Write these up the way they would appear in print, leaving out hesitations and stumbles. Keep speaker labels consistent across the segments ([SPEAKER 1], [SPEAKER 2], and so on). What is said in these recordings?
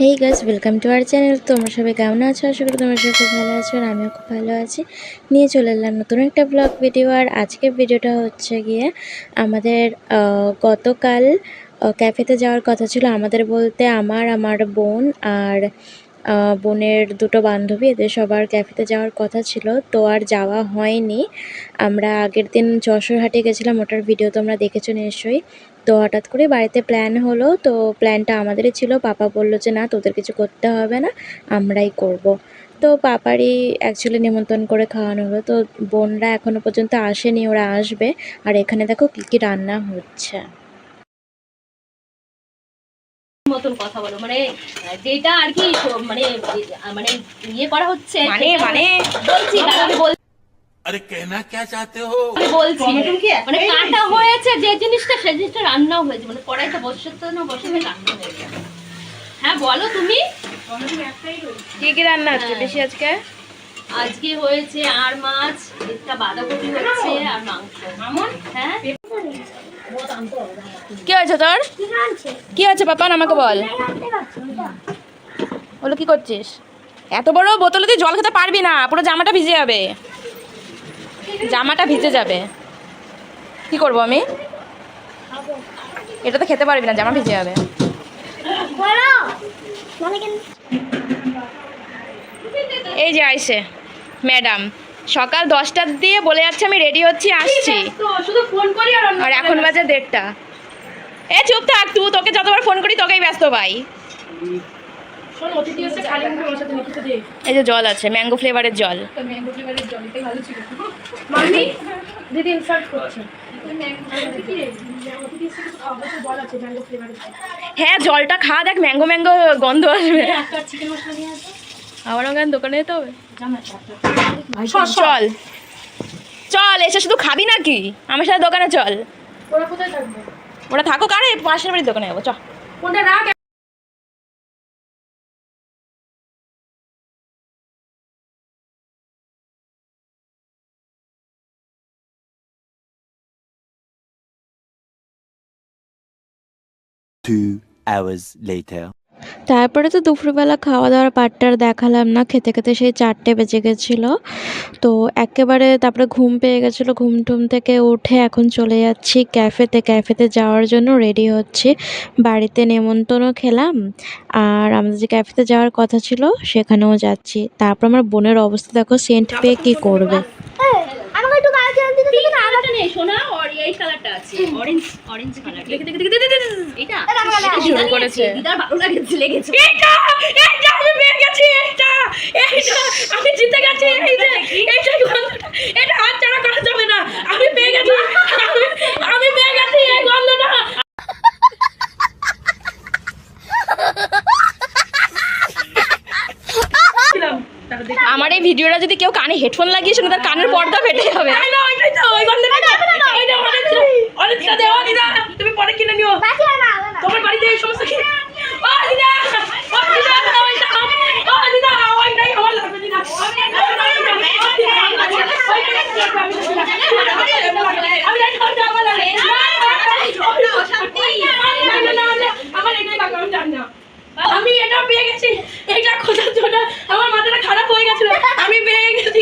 [SPEAKER 1] Hey guys, welcome to our channel. তোমরা সবাই কেমন আছো? আশা করি তোমরা সবাই খুব ভালো আছো, আর আমিও খুব ভালো আছি। নিয়ে চলে এলাম নতুন একটা ব্লগ ভিডিও। আর আজকের ভিডিওটা হচ্ছে গিয়ে আমাদের গতকাল ক্যাফেতে যাওয়ার কথা ছিল। আমাদের বলতে আমার বোন আর বোনের দুটো বান্ধবী, এদের সবার ক্যাফেতে যাওয়ার কথা ছিল, তো আর যাওয়া হয়নি। আমরা আগের দিন যশোরহাটে গেছিলাম, ওটার ভিডিও তোমরা দেখেছো নিশ্চয়ই। তো হঠাৎ করে বাড়িতে প্ল্যান হলো, তো প্ল্যানটা আমাদেরই ছিল। পাপা বললো যে না, তোদের কিছু করতে হবে না, আমরাই করব। তো পাপারই অ্যাকচুয়ালি নিমন্ত্রণ করে খাওয়ানো হলো। তো বোনরা এখনো পর্যন্ত আসেনি, ওরা আসবে। আর এখানে দেখো কি কি রান্না হচ্ছে।
[SPEAKER 2] মতন কথা বলো, মানে যেটা আর কি, মানে মানে ইয়ে করা হচ্ছে, মানে বলছি আমি বলছি।
[SPEAKER 3] अरे कहना क्या चाहते हो?
[SPEAKER 2] বলছি মানে কাটা হয়েছে যে জিনিসটা, সেই জিনিসটা রান্নাও হয়েছে, মানে কড়াইটা বসাতে না বসাতে রান্না হয়েছে। হ্যাঁ বলো তুমি,
[SPEAKER 1] কি কি রান্না হচ্ছে বেশি আজকে?
[SPEAKER 2] আজকে হয়েছে আর মাছ, একটা বাঁধাকপি হচ্ছে, আর মাংস। হ্যাঁ
[SPEAKER 1] কি হয়েছে তোর? কি হয়েছে পাপা, আমাকে বল। বলো কি করছিস? এত বড় বোতলে তুই জল খেতে পারবি না, পুরো জামাটা ভিজে যাবে। জামাটা ভিজে যাবে, কি করব আমি? এটা তো খেতে পারবি না, জামা ভিজে যাবে। এই যে আইসে ম্যাডাম, সকাল 10টার দিয়ে বলে যাচ্ছে আমি রেডি হচ্ছি, আসছি,
[SPEAKER 2] শুধু ফোন করি
[SPEAKER 1] আর এখন বাজে 1:30। এ চুপ থাক, তুই, তোকে যতবার ফোন করি তোকেই ব্যস্ত পাই। এই যে জল আছে, ম্যাঙ্গো ফ্লেভারের জল। হ্যাঁ জলটা খা, দেখ ম্যাঙ্গো ম্যাঙ্গো গন্ধ আসবে। আমার ওখানে দোকানে যেতে হবে। চল চল, এসে শুধু খাবি নাকি? আমার সাথে দোকানে চল। ওরা থাকো, কারে পাশের বাড়ির দোকানে যাবো, চল।
[SPEAKER 4] Two hours later.
[SPEAKER 1] তারপরে তো দুপুরবেলা খাওয়া দাওয়ার পাটটার দেখালাম না, খেতে খেতে সেই 4টে বেজে গেছিলো। তো একেবারে তারপরে ঘুম পেয়ে গেছিলো, ঘুম টুম থেকে উঠে এখন চলে যাচ্ছি ক্যাফেতে যাওয়ার জন্য রেডি হচ্ছি। বাড়িতে নেমন্তন্ন খেলাম, আর আমাদের যে ক্যাফেতে যাওয়ার কথা ছিল সেখানেও যাচ্ছি। তারপর আমার বোনের অবস্থা দেখো, সেন্ট পেয়ে কী করবে।
[SPEAKER 2] এই কালারটা আছে, অরেঞ্জ কালার। এটা
[SPEAKER 1] শুরু করেছে।
[SPEAKER 2] দিদার ভালো লাগছে, লেগেছে।
[SPEAKER 1] আমি পেয়ে গেছি, আমি জিতে গেছি। এটা হাত ছাড়া করা যাবে না, আমি পেয়ে গেছি, আমি পেয়ে গেছি এই গন্ধটা। আমার এই ভিডিওটা যদি কেউ কানে হেডফোন লাগিয়ে শুনে, তার কানের পর্দা ফেটে যাবে। তুমি পরে কিনে নিও, তোমার বাড়িতে এই সমস্ত কি? আমি এটা পেয়ে গেছি, এটা খোঁজার জন্য আমার মাথাটা খারাপ হয়ে গেছিল। আমি পেয়ে গেছি।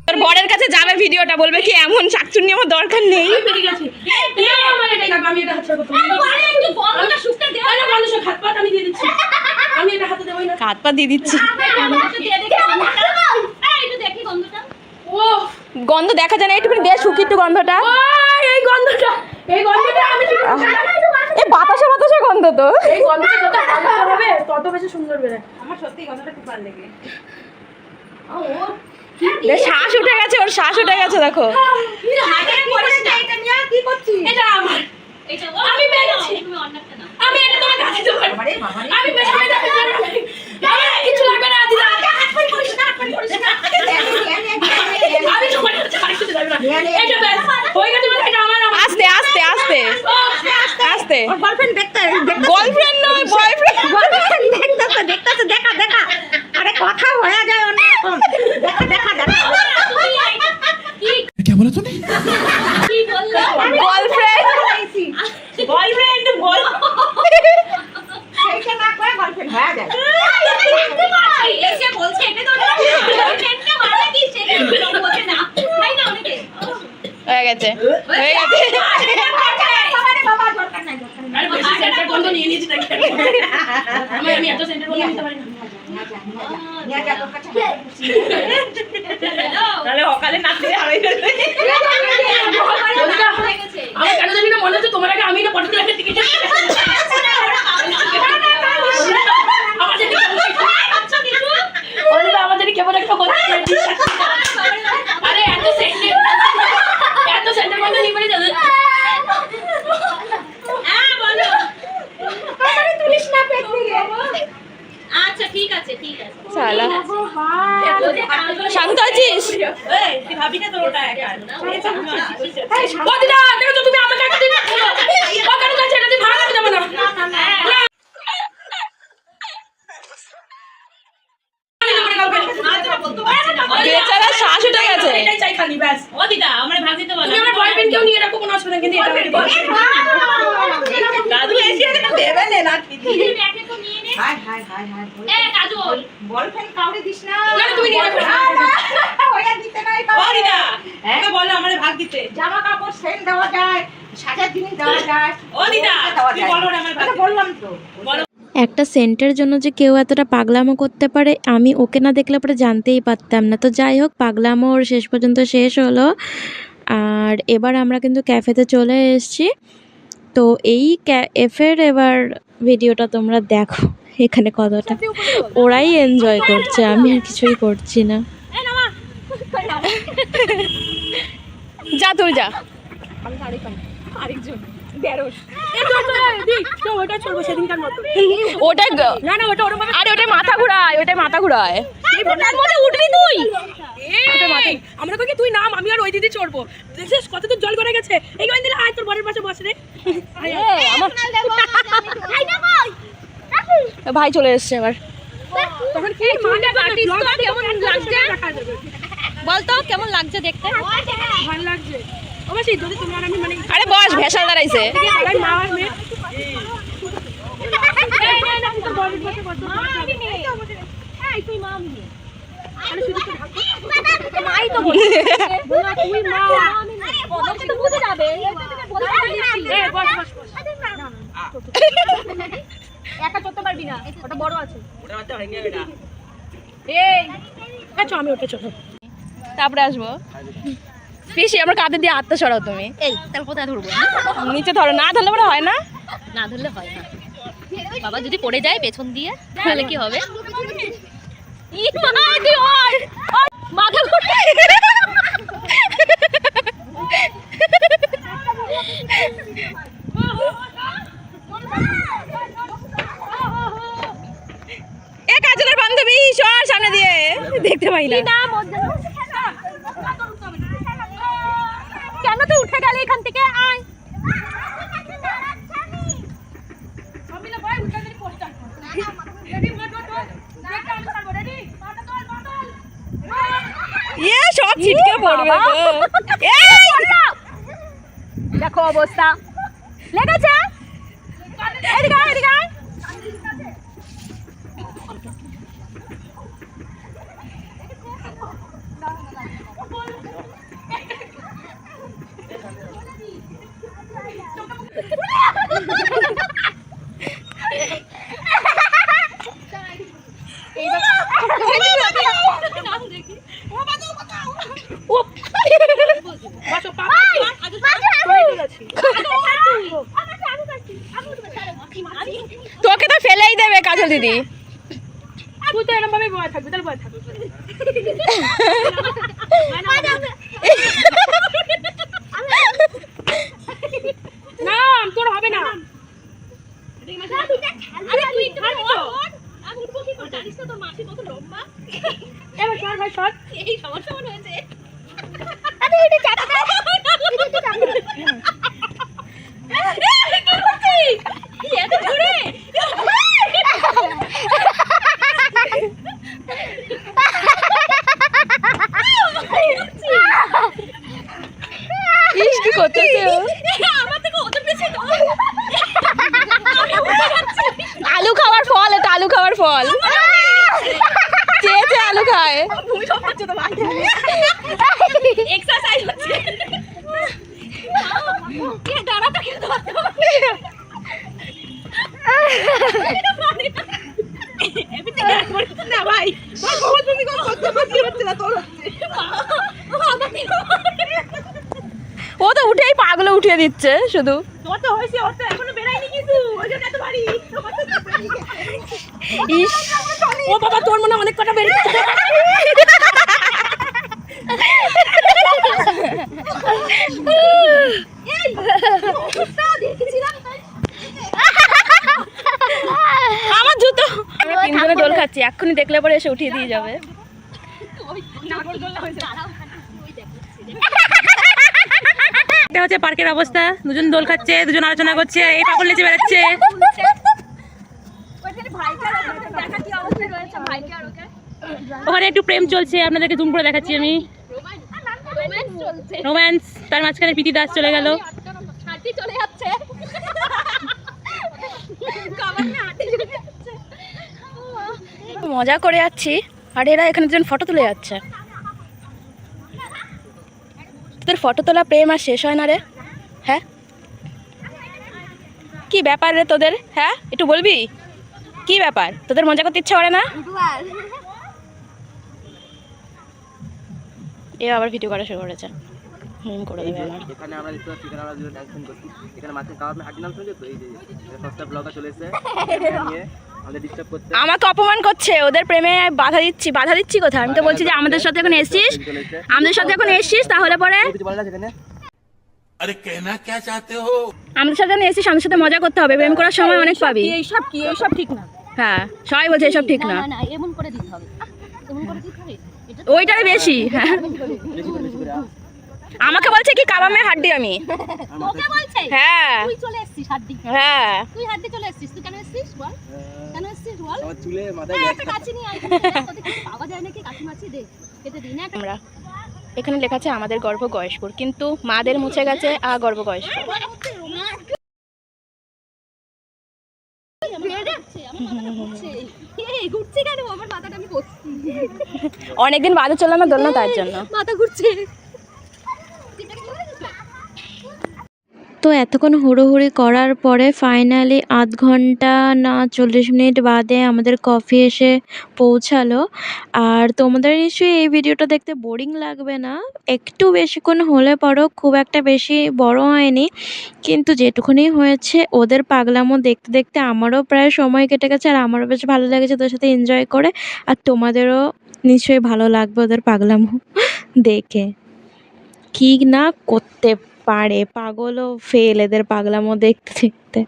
[SPEAKER 1] তোর বরের কাছে যাবে ভিডিওটা, বলবে কি এমন শাকচুন্নি আমার দরকার নেই। হাত পা দিয়ে দিচ্ছি। গন্ধ দেখা যায় না, একটুখানি দে শুকি একটু গন্ধটা। এই গন্ধটা এই বাতাসা গন্ধ, তো এই গন্ধটা যত ভালো হবে তত বেশি সুন্দর বেরোয়। আমার সত্যি গন্ধটা খুব ভালো লাগে। শ্বাস উঠে গেছে, ওর শ্বাস উঠে গেছে, দেখো। এটা আমার, আমি পেয়ে গেছি, আমি এটা তোমার কাছে দেবো। আমি কিছু লাগবে না দিদা, আমি তোমার কাছে আরেকটু যাবে না। এটা ব্যাস হয়ে গেছে, এটা আমার। আস্তে আস্তে আস্তে আস্তে। গার্লফ্রেন্ড নয়, বয়ফ্রেন্ড। দেখতেছে, দেখা আরে কথা হয়ে যায় অন্যরকম। দেখা
[SPEAKER 3] क्या बोला तूने?
[SPEAKER 2] কি বললা?
[SPEAKER 1] গার্লফ্রেন্ড
[SPEAKER 2] বয়ফ্রেন্ড
[SPEAKER 5] গেছে হয়ে গেছে
[SPEAKER 2] আরে বেশি সেন্টার বন্ধ নিয়ে নিয়েছি নাকি আমি এত সেন্টার বন্ধ নিতে পারি না
[SPEAKER 5] তাহলে অকালে নাচতে হবে
[SPEAKER 2] আমার কেন জানি না মনে হচ্ছে তোমার আগে আমি না পটল একটা টিকিট আমাদের কেমন একটা হচ্ছে আরে এত সেন্টার বন্ধ নিয়ে পারি যাবে আচ্ছা ঠিক আছে
[SPEAKER 5] শালা শান্ত আছিস
[SPEAKER 2] ও দিদা দেখো তো তুমি আমাকে একটা দিন ও কেন যাচ্ছে এটা দিয়ে ভাড়া করতে যাবে না
[SPEAKER 5] বেচারা শ্বাস উঠে গেছে
[SPEAKER 2] এটাই চাই খালি ব্যাস ও দিদা আমার ভাগ দিতে বলো তুমি আমার বয়ফ্রেন্ড কেউ নিয়ে রাখো কোনো অসুবিধা কিন্তু এটা আমাকে বল
[SPEAKER 5] দাদু এসে দেবে না লাঠি দিয়ে
[SPEAKER 6] হাই হাই হাই হাই
[SPEAKER 2] এ কাজল
[SPEAKER 6] বলফ্রেন্ড কাউরে দিস না
[SPEAKER 2] না তুমি নিয়ে রাখো
[SPEAKER 6] ওয়া দিতে নাই
[SPEAKER 5] ও দিদা তুমি বলো আমারে ভাগ দিতে
[SPEAKER 6] জামা কাপড় সেল দেওয়া যায় সাজার জিনিস দেওয়া যায়
[SPEAKER 5] ও দিদা
[SPEAKER 6] দেওয়া
[SPEAKER 5] তুমি
[SPEAKER 6] যায়।
[SPEAKER 5] বলো না আমার ভাগ দিতে।
[SPEAKER 6] বললাম তো
[SPEAKER 1] একটা সেন্টের জন্য যে কেউ এতটা পাগলামো করতে পারে আমি ওকে না দেখলে পরে জানতেই পারতাম না। তো যাই হোক, পাগলামো ওর শেষ পর্যন্ত শেষ হলো। আর এবার আমরা কিন্তু ক্যাফেতে চলে এসেছি। তো এই ক্যাফের এবার ভিডিওটা তোমরা দেখো, এখানে কতটা ওরাই এনজয় করছে, আমি আর কিছুই করছি না।
[SPEAKER 5] যা তুই যা
[SPEAKER 2] ওটা চলবো সেদিনকার মতো
[SPEAKER 5] ওটা
[SPEAKER 2] না না ওটা ওরকম
[SPEAKER 5] আরে ওটা মাথা ঘোরায় ওটার মধ্যে উঠবি তুই
[SPEAKER 2] আমরা কই তুই নাম আমি আর ওই দিদি চড়বো দেখছিস কত দূর জল গড়ে গেছে এই গান দিলে আয় তোর বরের পাশে বস রে
[SPEAKER 5] ভাই চলে এসছে এবার
[SPEAKER 2] তখন কি মানটা কাটিস তো কেমন লাগছে
[SPEAKER 5] বলতো কেমন লাগছে দেখতে
[SPEAKER 2] ভালো লাগছে অবশ্যই যদি তুমি আর আমি মানে
[SPEAKER 5] আরে বস ভেসাল দাঁড়াইছে
[SPEAKER 2] সবাই মা আর মেয়ে এই না না তোর বরের পাশে বস এই তুই মা আমি আরে শুধু তো ঢাকো মাই তো বল তুই মা আমি বলতে তো বুঝে যাবে এই বস বস একা চলতে পারবি না ওটা বড় আছে ওটা বাচ্চা হয়নি এটা এই আচ্ছা আমি ওটা চলো
[SPEAKER 5] তারপরে আসবো পিসি আমার কাঁধে দিয়ে হাতটা সরাও তুমি
[SPEAKER 2] এই তাহলে কোথায় ধরবো
[SPEAKER 5] নিচে ধরো, না ধরলে পরে হয় না।
[SPEAKER 2] না ধরলে হয় না বাবা যদি পড়ে যায় পেছন দিয়ে তাহলে কি হবে মাথা ঘুরে
[SPEAKER 5] এ কাজলের বান্ধবী সর সামনে দিয়ে, দেখতে পাই না।
[SPEAKER 2] কেন তুই উঠে গেলে এখান থেকে আয়
[SPEAKER 5] ইয়ে সব ছিটকে পড়বে তো। এই
[SPEAKER 2] দেখো অবস্থা লেগেছে এদিকে আয়, এদিকে আয়।
[SPEAKER 5] তোকে তো ফেলেই দেবে কাজল দিদি।
[SPEAKER 2] তুই তো এরকম ভাবে বয় থাকবি তাহলে বয় থাকবি না তোর হবে না এবার সর ভাই সর এই সমস্যা মনে হয়েছে
[SPEAKER 5] ইস কি করতেছে ও? আলু খাওয়ার ফল, এটা আলু খাওয়ার ফল। চেয়েছে আলু খায়।
[SPEAKER 2] এক্সারসাইজ হচ্ছে
[SPEAKER 6] না ভাই বহুত ভূমিকম্প করতে পারছি হচ্ছে না তোর হচ্ছে
[SPEAKER 5] ও তো উঠেই পাগুলো উঠিয়ে দিচ্ছে শুধু।
[SPEAKER 6] তোমার তো হয়েছে ওর তো এখনো বেরায়নি কিছু ওই জন্য এত ভারী
[SPEAKER 5] ইস,
[SPEAKER 6] ও বাবা তোর মনে হয় অনেক কটা বেরিয়েছে
[SPEAKER 5] আমার জুতো। আমরা তিনজনে দোল খাচ্ছি, এক্ষুনি দেখলে পরে এসে উঠিয়ে দিয়ে যাবে।
[SPEAKER 6] এটা হচ্ছে পার্কের অবস্থা, দুজন দোল খাচ্ছে, দুজন আলোচনা করছে, এই পাগল নিচে বেড়াচ্ছে। ওখানে একটু প্রেম চলছে, আপনাদেরকে জুম করে দেখাচ্ছি আমি। রোম্যান্স, তার মাঝখানে প্রীতি দাস চলে গেল।
[SPEAKER 5] মজা করে যাচ্ছি আর এরা এখানে দুজন ফটো তুলে যাচ্ছে। তোদের ফটো তোলা প্রেম আর শেষ হয় না রে? হ্যাঁ, কি ব্যাপার রে তোদের? হ্যাঁ, একটু বলবি কি ব্যাপার? তোদের মজা করতে ইচ্ছা করে না? এ আবার ভিডিও করা শুরু করেছে, করে দেবে আমার।
[SPEAKER 7] এখানে আমরা দেখতে পাচ্ছি, এখানে আমরা দুজন ডান্স করছি, এখানে মাঝে কাবাব হাঁটি নাম শুনছো তো? এই যে সস্তা ব্লগার চলে এসেছে নিয়ে আমাদের ডিস্টার্ব করতে,
[SPEAKER 5] আমাকে অপমান করছে, ওদের প্রেমে বাধা দিচ্ছি কোথায়? আমি তো বলছি যে আমাদের সাথে এখন এসছিস, তাহলে পরে
[SPEAKER 7] কিছু বলে না সেখানে।
[SPEAKER 3] अरे कहना क्या चाहते हो?
[SPEAKER 5] আমাদের সাথে এখন এসছিস, আমাদের সাথে মজা করতে হবে, প্রেম করার সময় অনেক পাবি।
[SPEAKER 6] এইসব কি, এইসব ঠিক না।
[SPEAKER 5] হ্যাঁ, সবাই বলছে এসব ঠিক না,
[SPEAKER 2] এমন করে দিতে হবে, এমন করে দিতে হবে।
[SPEAKER 5] ওইটারে বেশি। হ্যাঁ, আমাকে বলছে কি কাবামে হাড্ডি আমি।
[SPEAKER 2] তোকে বলছে?
[SPEAKER 5] হ্যাঁ
[SPEAKER 2] তুই চলে এসেছিস হাড্ডি,
[SPEAKER 5] হ্যাঁ,
[SPEAKER 2] তুই হাড্ডি চলে এসেছিস। তুই কেন এসেছিস বল? কেন এসেছিস বল?
[SPEAKER 7] আমার চুলে মাথায়
[SPEAKER 2] একটা কাছে নিয়ে আয়, তোদের কিছু পাওয়া যায় নাকি? কাছে মাছি দে, কেটে দিই না।
[SPEAKER 5] আমরা এখানে লেখা আছে আমাদের গর্ভ গয়েশপুর, কিন্তু মাদের মুছে গেছে গর্ভ গয়েশপুর।
[SPEAKER 2] ঘুরছে কেন? আমার মাথাটা আমি করছি,
[SPEAKER 5] অনেকদিন বাদে চললাম না দোলনা, তার জন্য।
[SPEAKER 2] মাথা ঘুরছে।
[SPEAKER 1] তো এতক্ষণ হুড়োহুড়ি করার পরে ফাইনালি আধ ঘন্টা না 40 মিনিট বাদে আমাদের কফি এসে পৌঁছালো। আর তোমাদের নিশ্চয়ই এই ভিডিওটা দেখতে বোরিং লাগবে না, একটু বেশিক্ষণ হলে পরও খুব একটা বেশি বড় হয়নি, কিন্তু যেটুকুনি হয়েছে ওদের পাগলামো দেখতে দেখতে আমারও প্রায় সময় কেটে গেছে, আর আমারও বেশ ভালো লেগেছে তোর সাথে এনজয় করে। আর তোমাদেরও নিশ্চয়ই ভালো লাগবে ওদের পাগলামো দেখে। কি না করতে পারে, পাগলও ফেল এদের পাগলামো দেখতে দেখতে।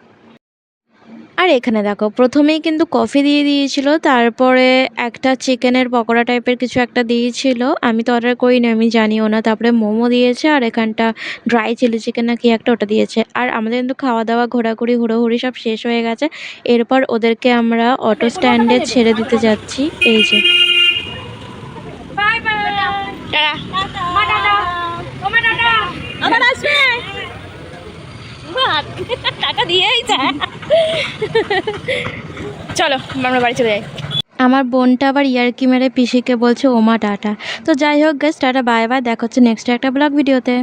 [SPEAKER 1] আর এখানে দেখো প্রথমেই কিন্তু কফি দিয়ে দিয়েছিল, তারপরে একটা চিকেনের পকোড়া টাইপের কিছু একটা দিয়েছিল, আমি তো অর্ডার করিনি, আমি জানিও না। তারপরে মোমো দিয়েছে, আর এখানটা ড্রাই চিলি চিকেন না কি একটা ওটা দিয়েছে। আর আমাদের কিন্তু খাওয়া দাওয়া ঘোরাঘুরি হুড়োহুড়ি সব শেষ হয়ে গেছে। এরপর ওদেরকে আমরা অটো স্ট্যান্ডে ছেড়ে দিতে যাচ্ছি। এই যে
[SPEAKER 5] আবার আসবে, টাকা দিয়েই যায়। চলো আমরা বাড়ি চলে যাই।
[SPEAKER 1] আমার বোনটা আবার ইয়ার্কি মেরে পিসিকে বলছে ওমা টাটা। তো যাই হোক গাইস, টাটা বাই বাই, দেখা হচ্ছে নেক্সট একটা ব্লগ ভিডিওতে।